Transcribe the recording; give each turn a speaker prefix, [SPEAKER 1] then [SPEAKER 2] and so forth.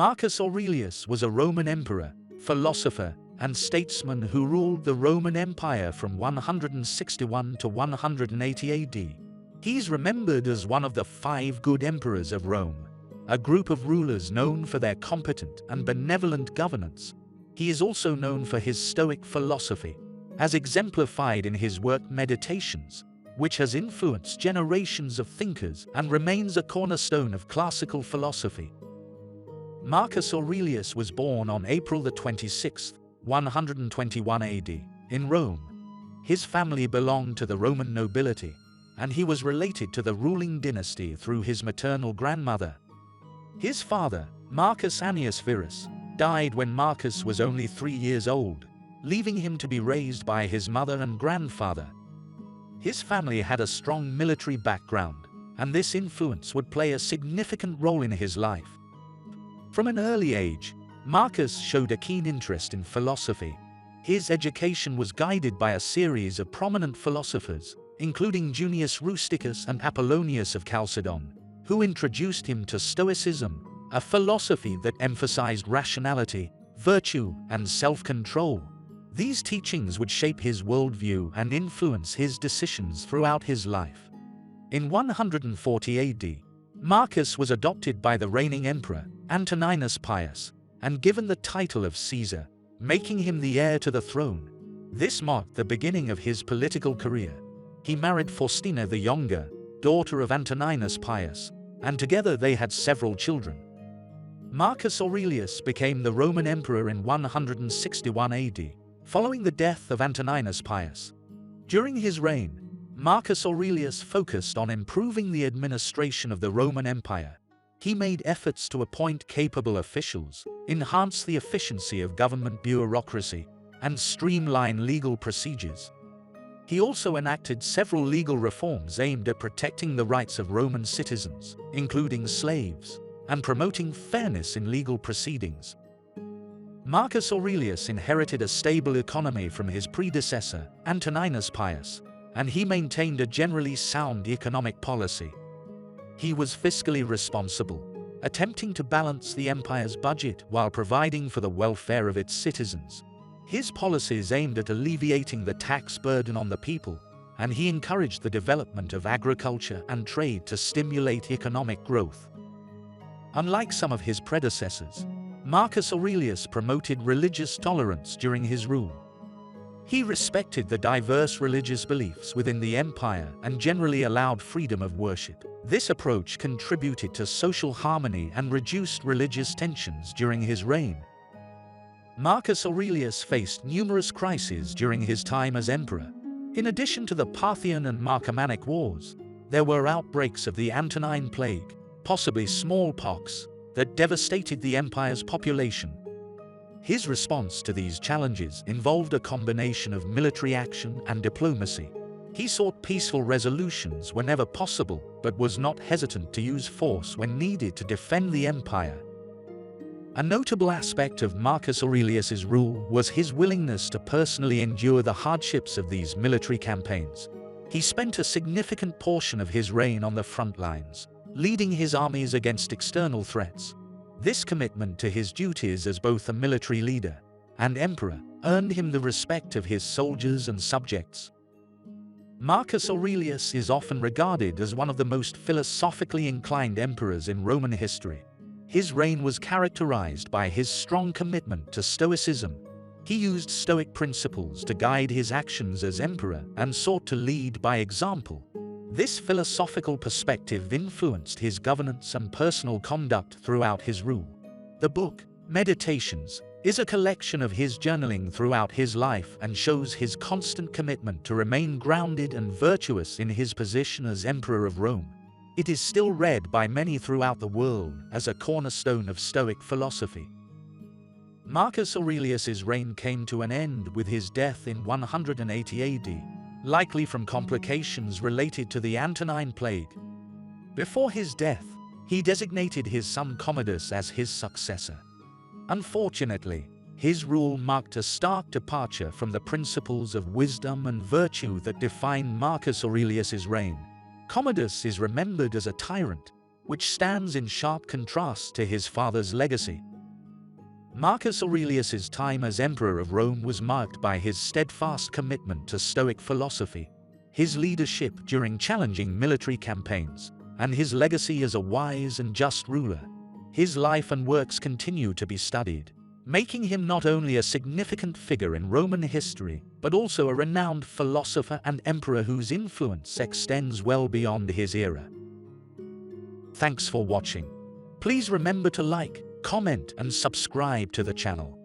[SPEAKER 1] Marcus Aurelius was a Roman emperor, philosopher, and statesman who ruled the Roman Empire from 161 to 180 AD. He's remembered as one of the 5 good emperors of Rome, a group of rulers known for their competent and benevolent governance. He is also known for his Stoic philosophy, as exemplified in his work Meditations, which has influenced generations of thinkers and remains a cornerstone of classical philosophy. Marcus Aurelius was born on April 26, 121 AD, in Rome. His family belonged to the Roman nobility, and he was related to the ruling dynasty through his maternal grandmother. His father, Marcus Annius Verus, died when Marcus was only 3 years old, leaving him to be raised by his mother and grandfather. His family had a strong military background, and this influence would play a significant role in his life. From an early age, Marcus showed a keen interest in philosophy. His education was guided by a series of prominent philosophers, including Junius Rusticus and Apollonius of Chalcedon, who introduced him to Stoicism, a philosophy that emphasized rationality, virtue, and self-control. These teachings would shape his worldview and influence his decisions throughout his life. In 140 AD, Marcus was adopted by the reigning emperor, Antoninus Pius, and given the title of Caesar, making him the heir to the throne. This marked the beginning of his political career. He married Faustina the Younger, daughter of Antoninus Pius, and together they had several children. Marcus Aurelius became the Roman emperor in 161 AD, following the death of Antoninus Pius. During his reign, Marcus Aurelius focused on improving the administration of the Roman Empire. He made efforts to appoint capable officials, enhance the efficiency of government bureaucracy, and streamline legal procedures. He also enacted several legal reforms aimed at protecting the rights of Roman citizens, including slaves, and promoting fairness in legal proceedings. Marcus Aurelius inherited a stable economy from his predecessor, Antoninus Pius, and he maintained a generally sound economic policy. He was fiscally responsible, attempting to balance the empire's budget while providing for the welfare of its citizens. His policies aimed at alleviating the tax burden on the people, and he encouraged the development of agriculture and trade to stimulate economic growth. Unlike some of his predecessors, Marcus Aurelius promoted religious tolerance during his rule. He respected the diverse religious beliefs within the empire and generally allowed freedom of worship. This approach contributed to social harmony and reduced religious tensions during his reign. Marcus Aurelius faced numerous crises during his time as emperor. In addition to the Parthian and Marcomannic wars, there were outbreaks of the Antonine Plague, possibly smallpox, that devastated the empire's population. His response to these challenges involved a combination of military action and diplomacy. He sought peaceful resolutions whenever possible, but was not hesitant to use force when needed to defend the empire. A notable aspect of Marcus Aurelius's rule was his willingness to personally endure the hardships of these military campaigns. He spent a significant portion of his reign on the front lines, leading his armies against external threats. This commitment to his duties as both a military leader and emperor earned him the respect of his soldiers and subjects. Marcus Aurelius is often regarded as one of the most philosophically inclined emperors in Roman history. His reign was characterized by his strong commitment to Stoicism. He used Stoic principles to guide his actions as emperor and sought to lead by example. This philosophical perspective influenced his governance and personal conduct throughout his rule. The book, Meditations, is a collection of his journaling throughout his life and shows his constant commitment to remain grounded and virtuous in his position as Emperor of Rome. It is still read by many throughout the world as a cornerstone of Stoic philosophy. Marcus Aurelius's reign came to an end with his death in 180 AD. Likely from complications related to the Antonine Plague. Before his death, he designated his son Commodus as his successor. Unfortunately, his rule marked a stark departure from the principles of wisdom and virtue that defined Marcus Aurelius's reign. Commodus is remembered as a tyrant, which stands in sharp contrast to his father's legacy. Marcus Aurelius's time as Emperor of Rome was marked by his steadfast commitment to Stoic philosophy, his leadership during challenging military campaigns, and his legacy as a wise and just ruler. His life and works continue to be studied, making him not only a significant figure in Roman history, but also a renowned philosopher and emperor whose influence extends well beyond his era. Thanks for watching. Please remember to like, comment, and subscribe to the channel.